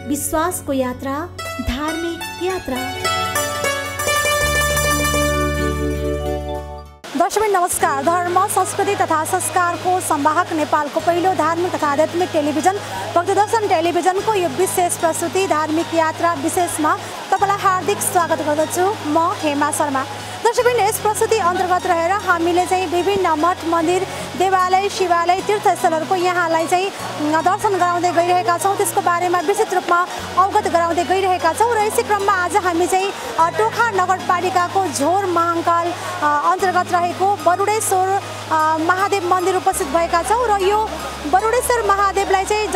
विश्वासको यात्रा, धार्मिक यात्रा। दर्शक नमस्कार। धर्म, संस्कृति तथा संस्कारको संवाहक नेपालको पहिलो धार्मिक तथा आध्यात्मिक टेलिभिजन भक्तदर्शन टेलिभिजनको यो विशेष प्रस्तुति धार्मिक यात्रा विशेषमा तपाईलाई हार्दिक स्वागत गर्दछु। म हेमा शर्मा। दर्शकबिन, यस प्रस्तुति अन्तर्गत रहेर हामीले चाहिँ विभिन्न मठ मन्दिर, देवालय, शिवालय, तीर्थस्थलहरूको यहाँलाई चाहिँ दर्शन गराउँदै गइरहेका छौँ। त्यसको बारेमा विस्तृत रूपमा अवगत गराउँदै गइरहेका छौँ र यसै क्रममा आज हामी चाहिँ टोखा नगरपालिकाको झोर महाङ्काल अन्तर्गत रहेको बरुडेश्वर महादेव मन्दिर उपस्थित भएका छौँ र यो बरुडेश्वर महादेवलाई चाहिँ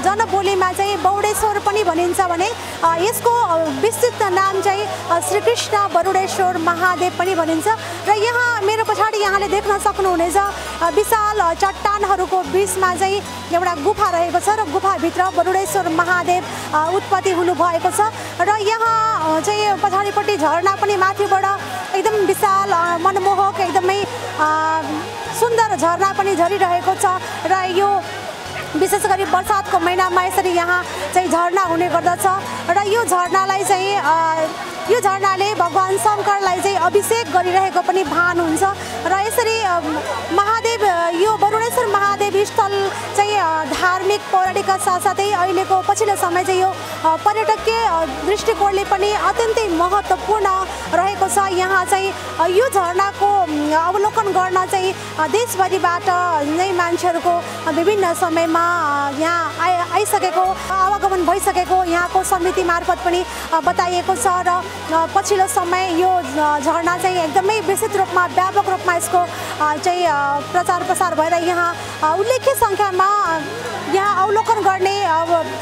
जनबोलीमा चाहिँ बौडेश्वर पनि भनिन्छ भने यसको विस्तृत नाम चाहिँ श्रीकृष्ण बरुडेश्वर महादेव पनि भनिन्छ। र यहाँ मेरो पछाडि यहाँले देख्न सक्नुहुनेछ विशाल चट्टानहरूको बीचमा चाहिँ एउटा गुफा रहेको छ र गुफाभित्र बरुडेश्वर महादेव उत्पत्ति हुनुभएको छ र यहाँ चाहिँ पछाडिपट्टि झरना पनि माथिबाट एकदम विशाल मनमोहक एकदमै सुन्दर झरना पनि झरिरहेको छ र यो विशेष गरी बर्सातको महिनामा यसरी यहाँ चाहिँ झरना हुने गर्दछ र यो झरनाले भगवान शङ्करलाई चाहिँ अभिषेक गरिरहेको पनि भान हुन्छ र यसरी महादेव यो बरुडेश्वर महादेव स्थल चाहिँ धार्मिक पौराणिकका साथसाथै अहिलेको पछिल्लो समय चाहिँ यो पर्यटकीय दृष्टिकोणले पनि अत्यन्तै महत्त्वपूर्ण रहेको छ। यहाँ चाहिँ यो झरनाको अवलोकन गर्न चाहिँ देशभरिबाट नै मान्छेहरूको विभिन्न समयमा यहाँ आइसकेको आवागमन भइसकेको यहाँको समिति मार्फत पनि बताइएको छ र पछिल्लो समय यो झरना चाहिँ एकदमै विस्तृत रूपमा व्यापक रूपमा यसको चाहिँ प्रचार प्रसार भएर यहाँ उल्लेख्य सङ्ख्यामा यहाँ अवलोकन गर्ने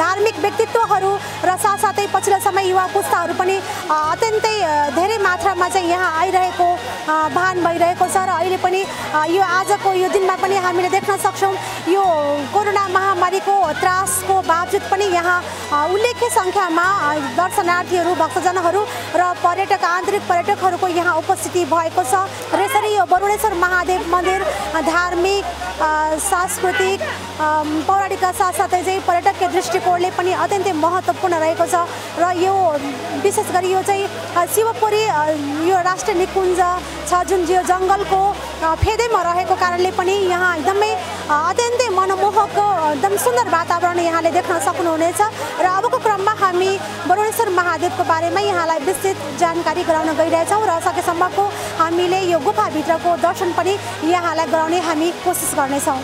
धार्मिक व्यक्तित्वहरू र साथसाथै पछिल्लो समय युवा पुस्ताहरू पनि अत्यन्तै धेरै मात्रामा चाहिँ यहाँ आइरहेको भान भइरहेको छ र अहिले पनि यो आजको यो दिनमा पनि हामीले देख्न सक्छौँ यो कोरोना महामारीको त्रासको बावजुद पनि यहाँ उल्लेख्य सङ्ख्यामा दर्शनार्थीहरू, भक्तजनहरू र आन्तरिक पर्यटकहरूको यहाँ उपस्थिति भएको छ र यसरी यो बरुडेश्वर महादेव मन्दिर धार्मिक, सांस्कृतिक, पौराणिकका साथसाथै चाहिँ पर्यटकीय दृष्टिकोणले पनि अत्यन्तै महत्त्वपूर्ण रहेको छ र यो विशेष गरी यो चाहिँ शिवपुरी यो राष्ट्रिय निकुञ्ज छ जुन यो जङ्गलको फेदैमा रहेको कारणले पनि यहाँ एकदमै अत्यन्तै मनमोहक एकदम सुन्दर वातावरण यहाँले देख्न सक्नुहुनेछ र अबको क्रममा हामी बरुडेश्वर महादेवको बारेमा यहाँलाई विस्तृत जानकारी गराउन गइरहेछौँ र सकेसम्मको हामीले यो गुफाभित्रको दर्शन पनि यहाँलाई गराउने हामी कोसिस गर्नेछौँ।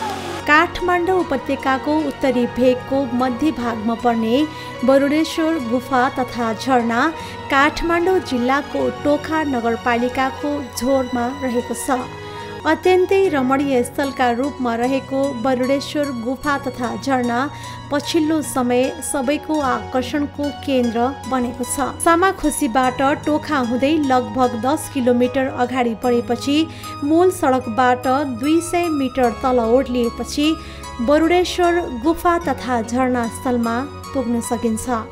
काठमाडौँ उपत्यकाको उत्तरी भेगको मध्य भागमा पर्ने बरुडेश्वर गुफा तथा झरना काठमाडौँ जिल्लाको टोखा नगरपालिकाको झोरमा रहेको छ। अत्यन्तै रमणीय स्थलका रूपमा रहेको बरुडेश्वर गुफा तथा झरना पछिल्लो समय सबैको आकर्षणको केन्द्र बनेको छ। सामाखुसीबाट टोखा हुँदै लगभग 10 किलोमिटर अगाडि बढेपछि मूल सडकबाट 200 मिटर तल ओर्लिएपछि बरुडेश्वर गुफा तथा झरना स्थलमा पुग्न सकिन्छ।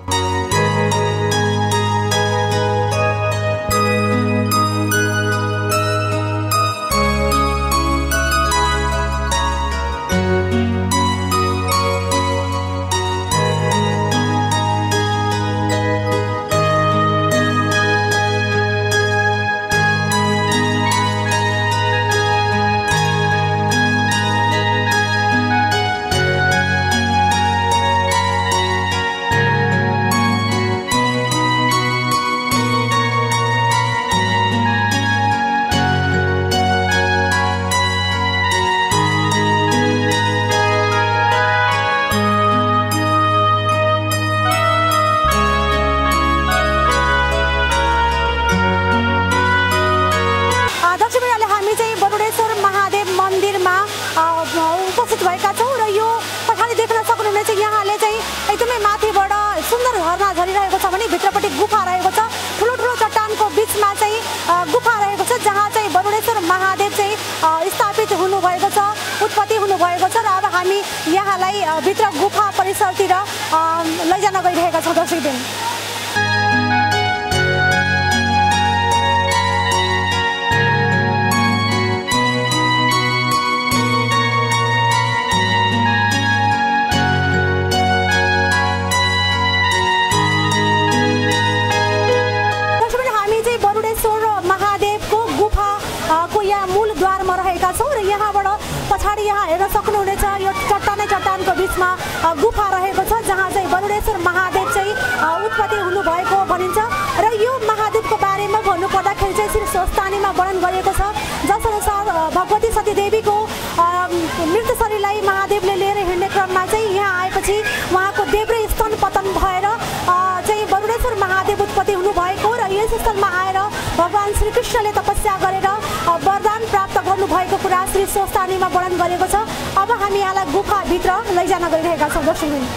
उपस्थित भएका छौँ र यो पछाडि देख्न सक्नुहुनेछ यहाँले चाहिँ एकदमै माथिबाट सुन्दर झरना झरिरहेको छ भने भित्रपट्टि गुफा रहेको छ। ठुलो ठुलो चट्टानको बिचमा चाहिँ गुफा रहेको छ जहाँ चाहिँ बरुडेश्वर महादेव चाहिँ स्थापित हुनुभएको छ, उत्पत्ति हुनुभएको छ र अब हामी यहाँलाई भित्र गुफा परिसरतिर लैजान गइरहेका छौँ। दर्शकबिन, पछाडि यहाँ हेर्न सक्नुहुनेछ यो चट्टानको बिचमा गुफा रहेको छ जहाँ चाहिँ बरुडेश्वर महादेव चाहिँ उत्पत्ति हुनुभएको भनिन्छ र यो महादेवको बारेमा भन्नुपर्दाखेरि चाहिँ श्री स्वस्थानीमा वर्णन गरिएको छ जसअनुसार भगवती सतीदेवीको मृत शरीरलाई महादेवले लिएर हिँड्ने क्रममा चाहिँ यहाँ आएपछि उहाँको देब्रे स्तन पतन भएर चाहिँ बरुडेश्वर महादेव उत्पत्ति हुनुभएको र यस स्थलमा आएर भगवान श्रीकृष्णले तपस्या गरेर वरदान प्राप्त गर्नुभएको कुरा श्री स्वस्थानीमा वर्णन गरेको छ। अब हामी यहाँलाई गुफाभित्र लैजान गइरहेका छौँ दर्शकवृन्द।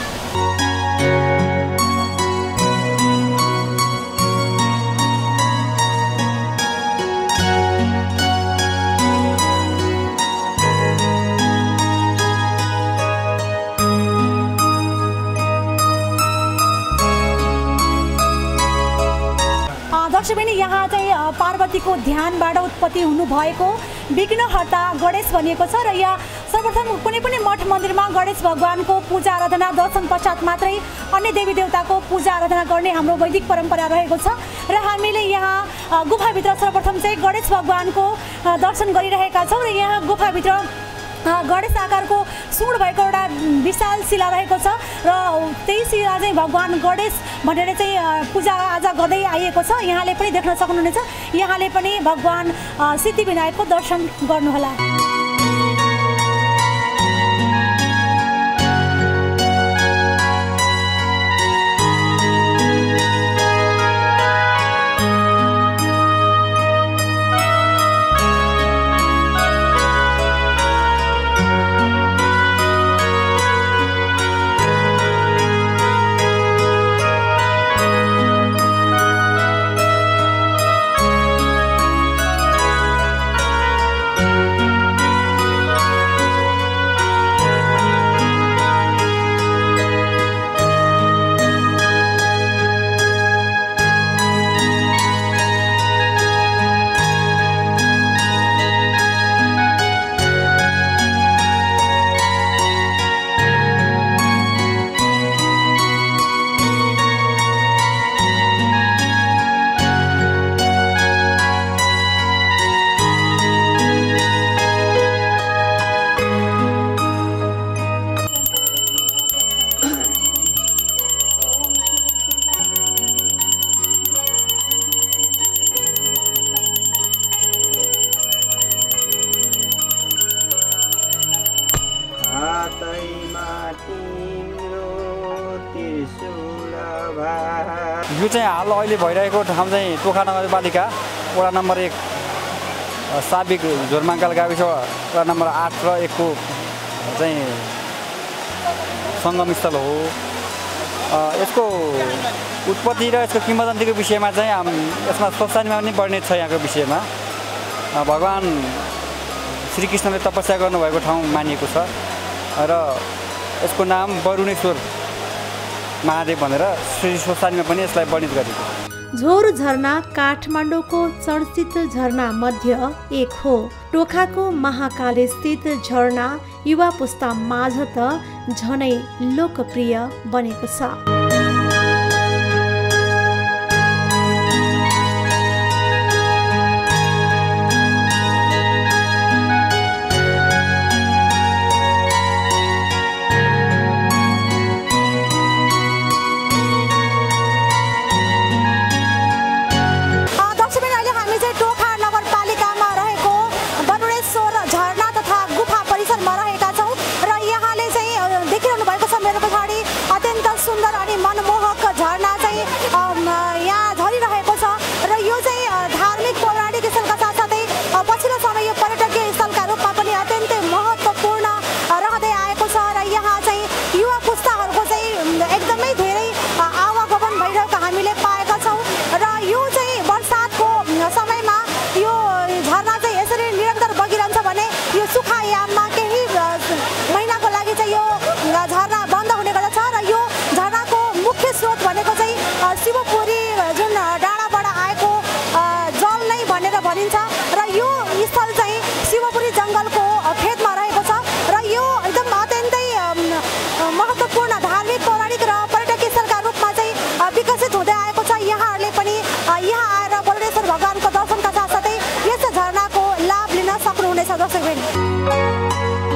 दर्शकवृन्द यहाँ चाहिँ पार्वतीको ध्यानबाट उत्पत्ति हुनुभएको विघ्नहर्ता गणेश भनिएको छ र यहाँ सर्वप्रथम कुनै पनि मठ मन्दिरमा गणेश भगवानको पूजा आराधना दर्शन पश्चात मात्रै अन्य देवी देवताको पूजा आराधना गर्ने हाम्रो वैदिक परम्परा रहेको छ र हामीले यहाँ गुफाभित्र सर्वप्रथम चाहिँ गणेश भगवानको दर्शन गरिरहेका छौँ र यहाँ गुफाभित्र गणेश आकारको सुँड भएको एउटा विशाल शिला रहेको छ र त्यही शिला चाहिँ भगवान गणेश भनेर चाहिँ पूजा आजा गर्दै आइएको छ। यहाँले पनि देख्न सक्नुहुनेछ, यहाँले पनि भगवान सिद्धिविनायकको दर्शन गर्नुहोला। यो चाहिँ हाल अहिले भइरहेको ठाउँ चाहिँ टोखा नगरपालिका वडा नम्बर 1 साबिक झोरमाङ्काल गाविस वडा नम्बर 8 र 1 को चाहिँ सङ्गमस्थल हो। यसको उत्पत्ति र यसको किंवदन्तीको विषयमा चाहिँ यसमा स्वस्थानीमा पनि वर्णित छ। यहाँको विषयमा भगवान श्रीकृष्णले तपस्या गर्नुभएको ठाउँ मानिएको छ र यसको नाम वरुणेश्वर महादेव भनेर श्री स्वस्थानीमा पनि यसलाई वर्णित गरिएको छ। झोर झरना काठमाडौँको चर्चित झरना मध्ये एक हो। टोखाको महाकाल स्थित झरना युवा पुस्ता माझ त झनै लोकप्रिय बनेको छ। दर्शकवृन्द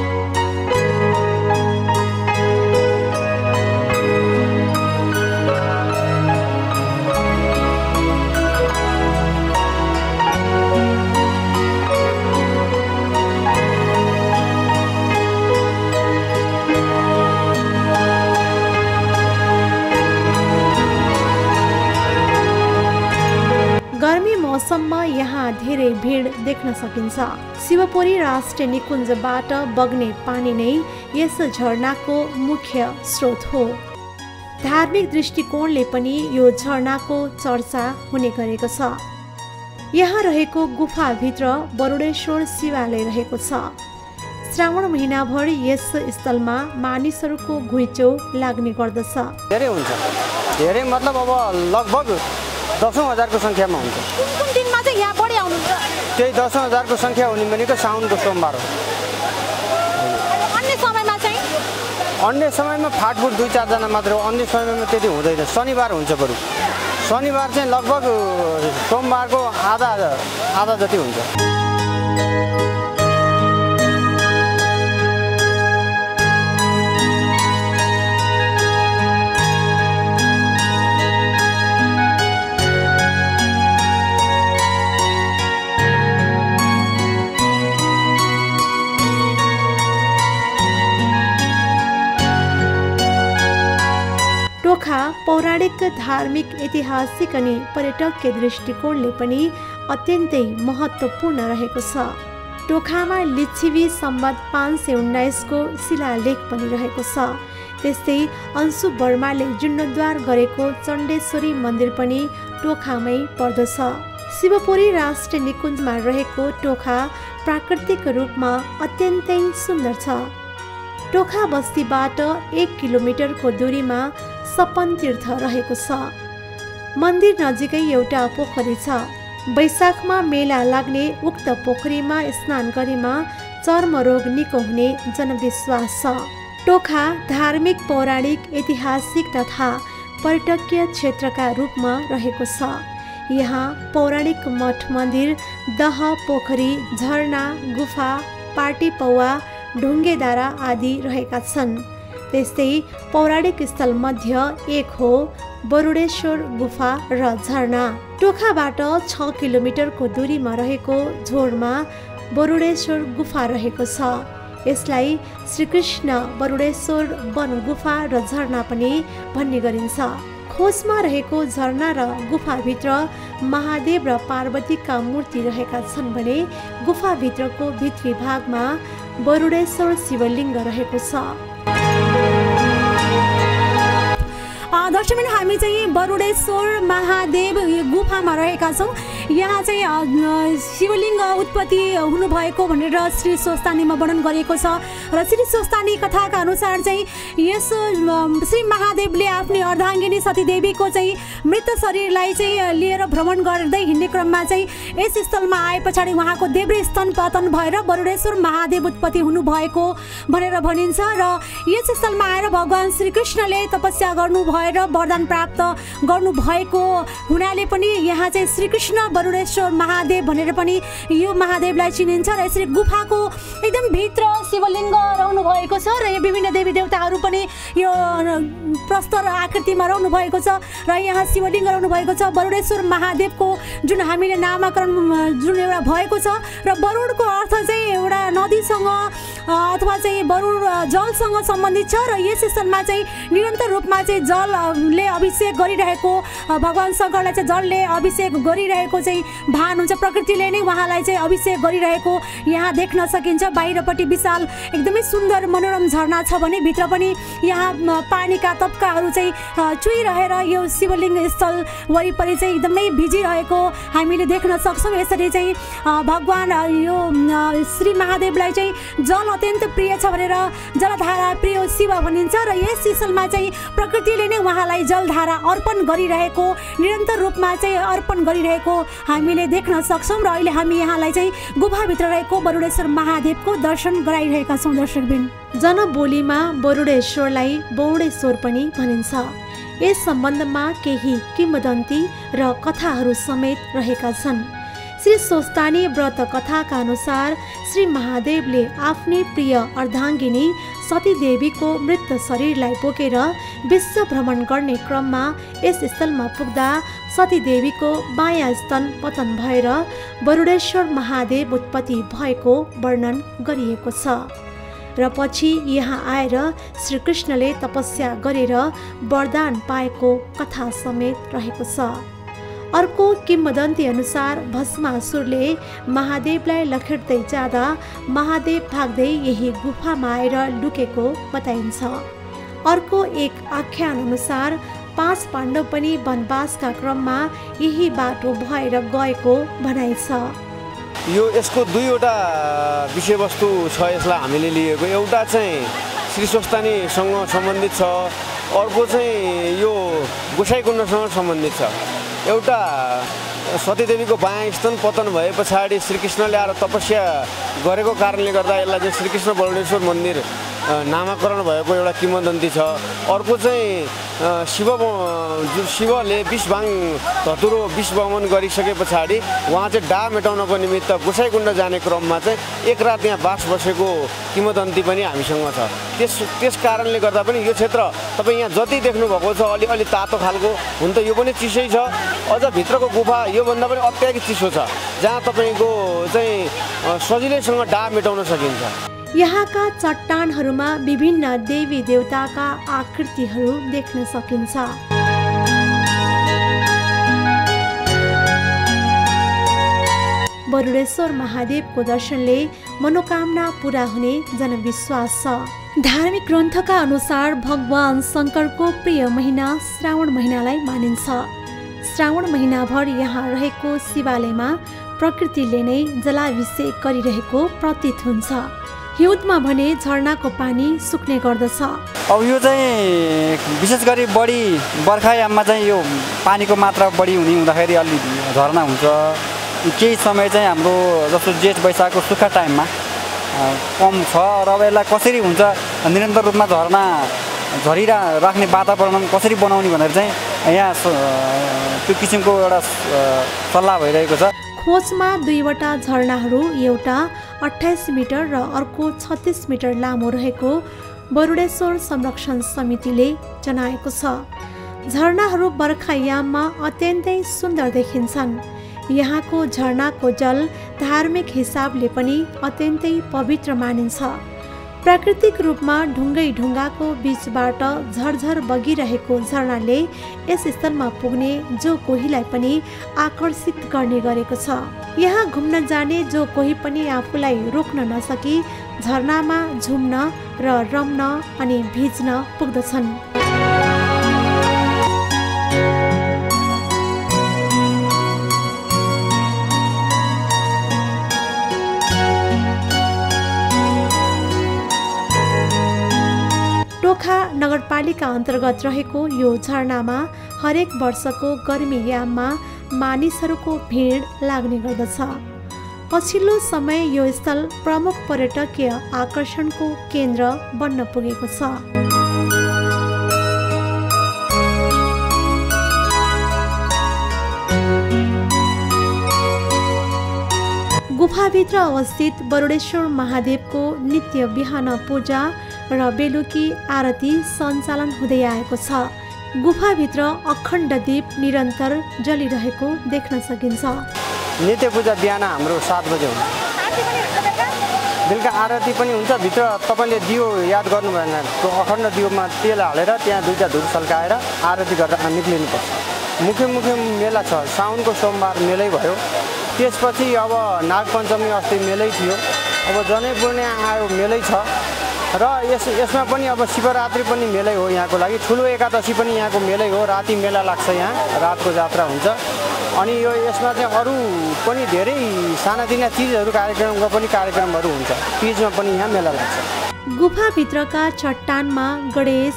मौसममा यहाँ धेरै भिड देख्न सकिन्छ। शिवपुरी राष्ट्रिय निकुञ्जबाट बग्ने पानी नै यस झरनाको मुख्य स्रोत हो। धार्मिक दृष्टिकोणले पनि यो झरनाको चर्चा हुने गरेको छ। यहाँ रहेको गुफाभित्र बरुडेश्वर शिवालय रहेको छ। श्रावण महिनाभर यस स्थलमा मानिसहरूको घुइँचो लाग्ने गर्दछ। धेरै हुन्छ, धेरै मतलब अब लगभग 10,000 को संख्यामा हुन्छ। कुन दिनमा चाहिँ यहाँ बढी आउनुहुन्छ? त्यही 10,000 को संख्या हुने भनेको साउनको सोमबार हो। अन्य समयमा चाहिँ? अन्य समयमा फाटफुट 2-4 जना मात्र हो। अन्य समयमा त्यति हुँदैन। शनिबार हुन्छ बरु। शनिबार चाहिँ लगभग सोमबारको आधा जति हुन्छ। टोखा पौराणिक, धार्मिक, ऐतिहासिक अनि पर्यटकीय दृष्टिकोणले पनि अत्यन्तै महत्त्वपूर्ण रहेको छ। टोखामा लिच्छवी सम्वत 519 को शिलालेख पनि रहेको छ। त्यस्तै अंशु वर्माले जीर्णोद्धार गरेको चण्डेश्वरी मन्दिर पनि टोखामै पर्दछ। शिवपुरी राष्ट्रिय निकुञ्जमा रहेको टोखा प्राकृतिक रूपमा अत्यन्तै सुन्दर छ। टोखा बस्तीबाट 1 किलोमिटरको दूरीमा सपन तीर्थ रहेको छ। मन्दिर नजिकै एउटा पोखरी छ। वैशाखमा मेला लाग्ने उक्त पोखरीमा स्नान गरेमा चर्मरोग निको हुने जनविश्वास छ। टोखा धार्मिक, पौराणिक, ऐतिहासिक तथा पर्यटकीय क्षेत्रका रूपमा रहेको छ। यहाँ पौराणिक मठ मन्दिर, दह, पोखरी, झरना, गुफा, पार्टी पौवा, ढुङ्गेधारा आदि रहेका छन्। त्यस्तै पौराणिक स्थल मध्ये एक हो बरुडेश्वर गुफा र झरना। टोखाबाट 6 किलोमिटरको दूरीमा रहेको झोरमा बरुडेश्वर गुफा रहेको छ। यसलाई श्रीकृष्ण बरुडेश्वर वन गुफा र झरना पनि भन्ने गरिन्छ। खोजमा रहेको झरना र गुफाभित्र महादेव र पार्वतीका मूर्ति रहेका छन् भने गुफाभित्रको भित्री भागमा बरुडेश्वर शिवलिङ्ग रहेको छ। दर्शकबिन हामी चाहिँ बरुडेश्वर महादेव गुफामा रहेका छौँ। यहाँ चाहिँ शिवलिङ्ग उत्पत्ति हुनुभएको भनेर श्री स्वस्तानीमा वर्णन गरिएको छ र श्री स्वस्तानी कथाका अनुसार चाहिँ यस श्री महादेवले आफ्नो अर्धाङ्गिनी सतीदेवीको चाहिँ मृत शरीरलाई चाहिँ लिएर भ्रमण गर्दै हिँड्ने क्रममा चाहिँ यस स्थलमा आए पछाडि उहाँको देब्रे स्तन पतन भएर बरुडेश्वर महादेव उत्पत्ति हुनुभएको भनेर भनिन्छ र यस स्थलमा आएर भगवान् श्रीकृष्णले तपस्या गर्नु भएर वरदान प्राप्त गर्नुभएको हुनाले पनि यहाँ चाहिँ श्रीकृष्ण बरुडेश्वर महादेव भनेर पनि यो महादेवलाई चिनिन्छ र यसरी गुफाको एकदम भित्र शिवलिङ्ग रहनु भएको छ र विभिन्न देवी देवताहरू पनि यो प्रस्तर आकृतिमा रहनु भएको छ र यहाँ शिवलिङ्ग रहनु भएको छ। बरुडेश्वर महादेवको जुन हामीले नामाकरण जुन एउटा भएको छ र बरुडको अर्थ चाहिँ एउटा नदीसँग अथवा चाहिँ बरुड जलसँग सम्बन्धित छ र यस स्थलमा चाहिँ निरन्तर रूपमा चाहिँ जलले अभिषेक गरिरहेको भगवान् शङ्करलाई चाहिँ जलले अभिषेक गरिरहेको चाहिँ भान हुन्छ। प्रकृतिले नै उहाँलाई चाहिँ अभिषेक गरिरहेको यहाँ देख्न सकिन्छ। बाहिरपट्टि विशाल एकदमै सुन्दर मनोरम झरना छ भने भित्र पनि यहाँ पानीका तप्काहरू चाहिँ चुइरहेर यो शिवलिङ्ग स्थल वरिपरि चाहिँ एकदमै भिजिरहेको हामीले देख्न सक्छौँ। यसरी चाहिँ भगवान् यो श्री महादेवलाई चाहिँ जल अत्यन्त प्रिय छ भनेर जलधारा प्रिय शिव भनिन्छ र यस स्थलमा चाहिँ प्रकृतिले नै उहाँलाई जलधारा अर्पण गरिरहेको निरन्तर रूपमा चाहिँ अर्पण गरिरहेको हामीले देख्न सक्छौँ र अहिले हामी यहाँलाई चाहिँ गुफाभित्र रहेको बरुडेश्वर महादेवको दर्शन गराइरहेका छौँ। दर्शकबिन जनबोलीमा बरुडेश्वरलाई बौडेश्वर पनि भनिन्छ। यस सम्बन्धमा केही किंवदन्ती र कथाहरू समेत रहेका छन्। श्री स्वस्तानी व्रत कथाका अनुसार श्री महादेवले आफ्नै प्रिय अर्धाङ्गिनी सतीदेवीको मृत शरीरलाई बोकेर विश्व भ्रमण गर्ने क्रममा यस स्थलमा पुग्दा सतीदेवीको बायाँ स्तन पतन भएर बरुडेश्वर महादेव उत्पत्ति भएको वर्णन गरिएको छ र पछि यहाँ आएर श्रीकृष्णले तपस्या गरेर वरदान पाएको कथा समेत रहेको छ। अर्को किम्वदन्ती अनुसार भस्मासुरले महादेवलाई लखेट्दै जाँदा महादेव भाग्दै यही गुफामा आएर लुकेको बताइन्छ। अर्को एक आख्यान अनुसार 5 पाण्डव पनि वनवासका क्रममा यही बाटो भएर गएको भनाइ छ। यो यसको दुईवटा विषयवस्तु छ यसलाई हामीले लिएको। एउटा चाहिँ श्री स्वस्तानीसँग सम्बन्धित छ, अर्को चाहिँ यो गोसाइकुण्डसँग सम्बन्धित छ। एउटा सतीदेवीको बायाँ स्तन पतन भए पछाडि श्रीकृष्णले आएर तपस्या गरेको कारणले गर्दा यसलाई चाहिँ श्रीकृष्ण बरुणेश्वर मन्दिर नामाकरण भएको एउटा किंवदन्ती छ। अर्को चाहिँ शिवले विषभाङ धतुरो विष बमन गरिसके पछाडि उहाँ चाहिँ डा मेटाउनको निमित्त गोसाइकुण्ड जाने क्रममा चाहिँ एक रात यहाँ बास बसेको किंवदन्ती पनि हामीसँग छ। त्यस कारणले गर्दा पनि यो क्षेत्र तपाईँ यहाँ जति देख्नुभएको छ अलि तातो खालको हुन त यो पनि चिसै छ, अझ भित्रको गुफा योभन्दा पनि अत्याधिक चिसो छ, जहाँ तपाईँको चाहिँ सजिलैसँग डा मेटाउन सकिन्छ। यहाँका चट्टानहरूमा विभिन्न देवी देवताका आकृतिहरू देख्न सकिन्छ। बरुडेश्वर महादेवको दर्शनले मनोकामना पूरा हुने जनविश्वास छ। धार्मिक ग्रन्थका अनुसार भगवान शङ्करको प्रिय महिना श्रावण महिनालाई मानिन्छ। श्रावण महिनाभर यहाँ रहेको शिवालयमा प्रकृतिले नै जलाभिषेक गरिरहेको प्रतीत हुन्छ। हिउँदमा भने झरनाको पानी सुक्ने गर्दछ। अब यो चाहिँ विशेष गरी बढी बर्खायाममा चाहिँ यो पानीको मात्रा बढी हुँदाखेरि अलि झरना हुन्छ। केही समय चाहिँ हाम्रो जस्तो जेठ वैशाखको सुक्खा टाइममा कम छ र अब यसलाई कसरी हुन्छ निरन्तर रूपमा झरना झरिराख्ने वातावरण कसरी बनाउने भनेर चाहिँ यहाँ त्यो किसिमको एउटा सल्लाह भइरहेको छ। खोजमा दुईवटा झरनाहरू, एउटा 28 मिटर र अर्को 36 मिटर लामो रहेको बरुडेश्वर संरक्षण समितिले जनाएको छ। झरनाहरू बर्खायाममा अत्यन्तै सुन्दर देखिन्छन्। यहाँको झरनाको जल धार्मिक हिसाबले पनि अत्यन्तै पवित्र मानिन्छ। प्राकृतिक रूपमा ढुङ्गाको बीचबाट झरझर बगिरहेको झरनाले यस स्थलमा पुग्ने जो कोहीलाई पनि आकर्षित गर्ने गरेको छ। यहाँ घुम्न जाने जो कोही पनि आफूलाई रोक्न नसकी झरनामा झुम्न र रम्न अनि भिज्न पुग्दछन्। टोखा नगरपालिका अन्तर्गत रहेको यो झरनामा हरेक वर्षको गर्मीयाममा मानिसहरूको भिड लाग्ने गर्दछ। पछिल्लो समय यो स्थल प्रमुख पर्यटकीय आकर्षणको केन्द्र बन्न पुगेको छ। गुफाभित्र अवस्थित बरुडेश्वर महादेवको नित्य बिहान पूजा र बेलुकी आरती सञ्चालन हुँदै आएको छ। गुफाभित्र अखण्ड दीप निरन्तर जलिरहेको देख्न सकिन्छ। नित्य पूजा बिहान हाम्रो 7 बजे हुन्छ, बेलुका आरती पनि हुन्छ। भित्र तपाईँले दियो याद गर्नु भएन, त्यो अखण्ड दियोमा तेल हालेर त्यहाँ 2टा धुप सल्काएर आरती गरेर निक्लिनुपर्छ। मुख्य मेला छ, साउनको सोमबार मेलै भयो। त्यसपछि अब नागपञ्चमी अस्ति मेलै थियो, अब जनै पूर्णिमा आयो मेलै छ र यसमा पनि अब शिवरात्रि पनि मेलै हो यहाँको लागि। ठुलो एकादशी पनि यहाँको मेलै हो, राति मेला लाग्छ, यहाँ रातको जात्रा हुन्छ। अनि यो यसमा चाहिँ अरू पनि धेरै सानातिना चिजहरू कार्यक्रमको पनि कार्यक्रमहरू हुन्छ। तीजमा पनि यहाँ मेला लाग्छ। गुफाभित्रका चट्टानमा गणेश,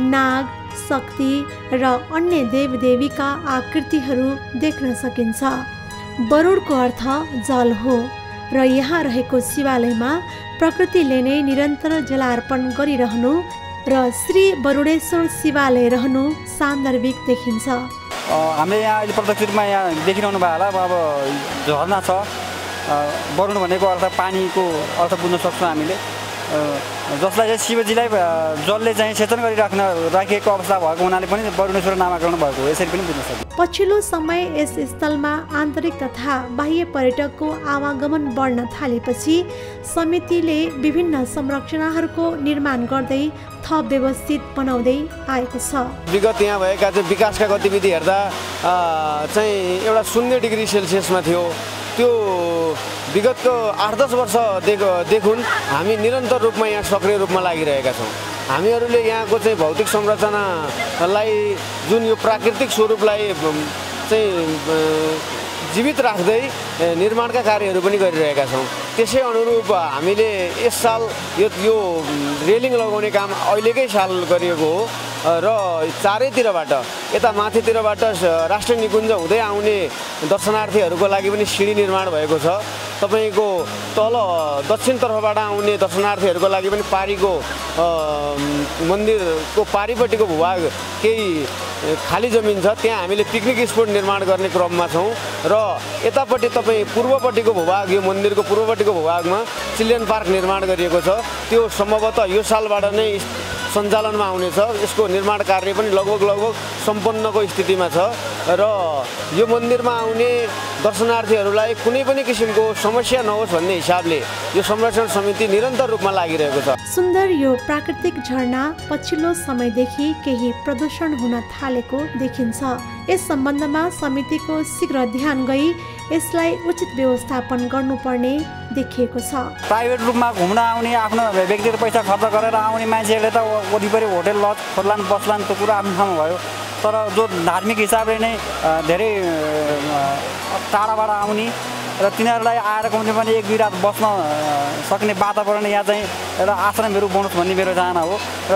नाग, शक्ति र अन्य देवदेवीका आकृतिहरू देख्न सकिन्छ। बरुडको अर्थ जल हो र यहाँ रहेको शिवालयमा प्रकृतिले नै निरन्तर जलार्पण गरिरहनु र श्री बरुडेश्वर शिवालय रहनु सान्दर्भिक देखिन्छ। हामीले यहाँ अहिले प्रत्यक्ष रूपमा यहाँ देखिरहनु भयो होला। अब झरना छ, वरुण भनेको अर्थ पानीको अर्थ बुझ्न सक्छौँ हामीले, जसलाई चाहिँ शिवजीलाई जलले चाहिँ सेचन राखिएको अवस्था भएको हुनाले पनि वरुणेश्वर नामाकरण भएको हो, यसरी पनि बुझ्न सकिन्छ। पछिल्लो समय यस स्थलमा आन्तरिक तथा बाह्य पर्यटकको आवागमन बढ्न थालेपछि समितिले विभिन्न संरचनाहरूको निर्माण गर्दै थप व्यवस्थित बनाउँदै आएको छ। विगत यहाँ भएका चाहिँ विकासका गतिविधि हेर्दा चाहिँ एउटा 0 डिग्री सेल्सियसमा थियो। त्यो विगतको 8-10 वर्षदेखि हामी निरन्तर रूपमा यहाँ सक्रिय रूपमा लागिरहेका छौँ। हामीहरूले यहाँको चाहिँ भौतिक संरचनालाई जुन यो प्राकृतिक स्वरूपलाई चाहिँ जीवित राख्दै निर्माणका कार्यहरू पनि गरिरहेका छौँ। त्यसै अनुरूप हामीले यस साल यो रेलिङ लगाउने काम अहिलेकै साल गरिएको हो र चारैतिरबाट यता माथितिरबाट राष्ट्रिय निकुञ्ज हुँदै आउने दर्शनार्थीहरूको लागि पनि सिँढी निर्माण भएको छ। तपाईँको तल दक्षिणतर्फबाट आउने दर्शनार्थीहरूको लागि पनि पारीको मन्दिरको पारीपट्टिको भूभाग केही खाली जमिन छ, त्यहाँ हामीले पिकनिक स्पोट निर्माण गर्ने क्रममा छौँ र यतापट्टि तपाईँ पूर्वपट्टिको भूभाग यो मन्दिरको पूर्वपट्टिको भूभागमा चिल्ड्रेन पार्क निर्माण गरिएको छ। त्यो सम्भवतः यो सालबाट नै सञ्चालनमा आउनेछ। यसको निर्माण कार्य पनि लगभग सम्पन्नको स्थितिमा छ र यो मन्दिरमा आउने दर्शनार्थीहरूलाई कुनै पनि किसिमको समस्या नहोस् भन्ने हिसाबले यो संरक्षण समिति निरन्तर रूपमा लागिरहेको छ। सुन्दर यो प्राकृतिक झरना पछिल्लो समयदेखि केही प्रदूषण हुन थालेको देखिन्छ। यस सम्बन्धमा समितिको शीघ्र ध्यान गई यसलाई उचित व्यवस्थापन गर्नुपर्ने देखिएको छ। प्राइभेट रूपमा घुम्न आउने आफ्नो व्यक्तिगत पैसा खर्च गरेर आउने मान्छेहरूले त वरिपरि होटेल लज खोल्लान् बस्लान्, त्यो कुरा आफ्नो ठाउँमा भयो। तर जो धार्मिक हिसाबले नै धेरै टाढाबाट आउने र तिनीहरूलाई आएर कम्ती पनि 1-2 रात बस्न सक्ने वातावरण यहाँ चाहिँ एउटा आश्रमहरू बनोस् भन्ने मेरो चाहना हो र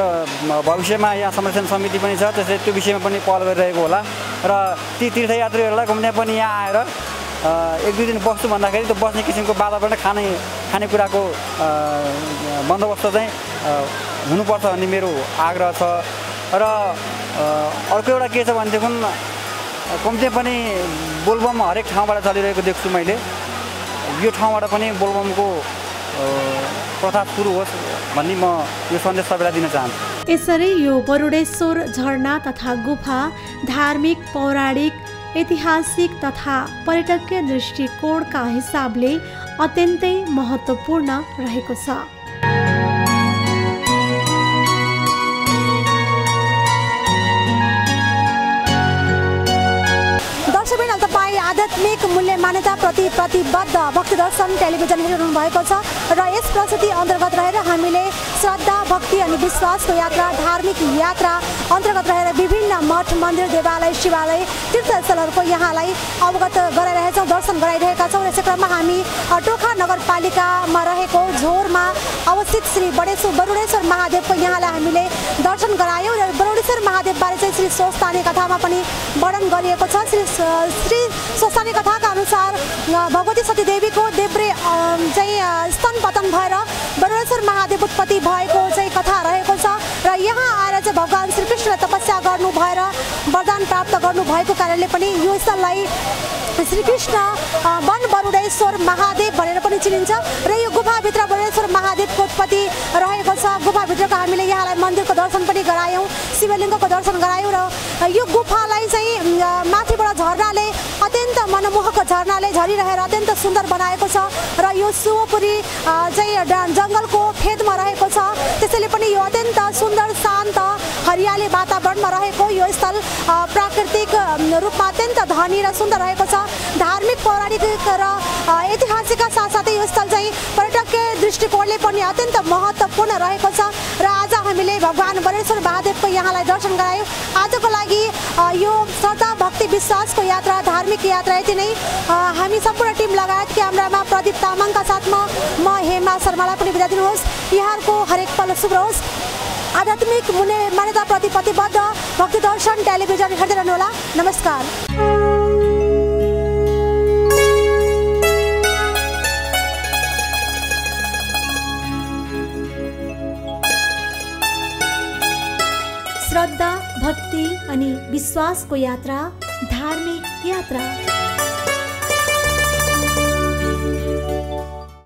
भविष्यमा यहाँ संरक्षण समिति पनि छ, त्यसले त्यो विषयमा पनि पहल गरिरहेको होला र ती तीर्थयात्रीहरूलाई कम्ती पनि यहाँ आएर 1-2 दिन बस्छु भन्दाखेरि त्यो बस्ने किसिमको वातावरण खानेकुराको बन्दोबस्त चाहिँ हुनुपर्छ भन्ने मेरो आग्रह छ। र अर्को एउटा के छ भनेदेखि कम्ती पनि बोलबम हरेक ठाउँबाट चलिरहेको देख्छु मैले। यो ठाउँबाट पनि बोलबमको प्रथा सुरु होस् भन्ने म यो सन्देश सबैलाई दिन चाहन्छु। यसरी यो बरुडेश्वर झरना तथा गुफा धार्मिक, पौराणिक, ऐतिहासिक तथा पर्यटकीय दृष्टिकोणका हिसाबले अत्यन्तै महत्त्वपूर्ण रहेको छ। आध्यात्मिक मूल्य मान्यता प्रति प्रतिबद्ध भक्ति दर्शन टेलिभिजन हेरिरहनु भएको छ र यस प्रस्तुति अन्तर्गत रहेर हामीले श्रद्धा, भक्ति अनि विश्वासको यात्रा, धार्मिक यात्रा अन्तर्गत रहेर विभिन्न मठ, मन्दिर, देवालय, शिवालय, तीर्थस्थलहरूको यहाँलाई अवगत गराइरहेछौँ, दर्शन गराइरहेका छौँ। यसै क्रममा हामी टोखा नगरपालिकामा रहेको झोरमा अवस्थित श्री बरुडेश्वर महादेवको यहाँलाई हामीले दर्शन गरायौँ र बरुडेश्वर महादेवबारे चाहिँ श्री स्वस्तानी कथामा पनि वर्णन गरिएको छ। श्री स्वस्तानी कथाका अनुसार भगवती सतीदेवीको देब्रे चाहिँ स्तन पतन भएर बरुडेश्वर महादेव उत्पत्ति भएको चाहिँ कथा रहेको छ र यहाँ आएर चाहिँ भगवान श्रीकृष्णले तपस्या गर्नु भएर वरदान प्राप्त गर्नु भएको कारणले पनि यो स्थललाई श्रीकृष्ण वन बरुडेश्वर महादेव भनेर पनि चिनिन्छ र यो गुफाभित्र बरुडेश्वर महादेवको उत्पत्ति रहेको छ। गुफाभित्रको हामीले यहाँलाई मन्दिरको दर्शन पनि गरायौँ, शिवलिङ्गको दर्शन गरायौँ र यो गुफालाई चाहिँ माथिबाट झरनाले अत्यन्त मनमोहक झरनाले झरिरहेर अत्यन्त सुन्दर बनाएको छ र यो शिवपुरी चाहिँ जङ्गलको फेदमा रहेको छ। त्यसैले पनि यो अत्यन्त सुन्दर, शान्त, हरियाली वातावरणमा रहेको यो स्थल प्राकृतिक रूपमा अत्यन्त धनी र सुन्दर रहेको छ। धार्मिक, पौराणिक र ऐतिहासिकका साथसाथै यो स्थल चाहिँ पर्यटकीय दृष्टिकोणले पनि अत्यन्त महत्त्वपूर्ण रहेको छ र आज हामीले भगवान बरुडेश्वर महादेवको यहाँलाई दर्शन गरायौँ। आजको लागि यो श्रद्धा, भक्ति, विश्वासको यात्रा, धार्मिक यात्रा यति नै। हामी सम्पूर्ण टिम लगायत क्यामेरामा प्रदीप तामाङका साथमा म हेमा शर्मालाई पनि बिदा दिनुहोस्। यहाँहरूको हरेक पल शुभ रहोस्। आध्यात्मिक मूल्य मान्यता प्रति प्रतिबद्ध भक्ति दर्शन टेलिभिजन हेर्दै रहनुहोला। नमस्कार। श्रद्धा, भक्ति अनि विश्वासको यात्रा, धार्मिक यात्रा।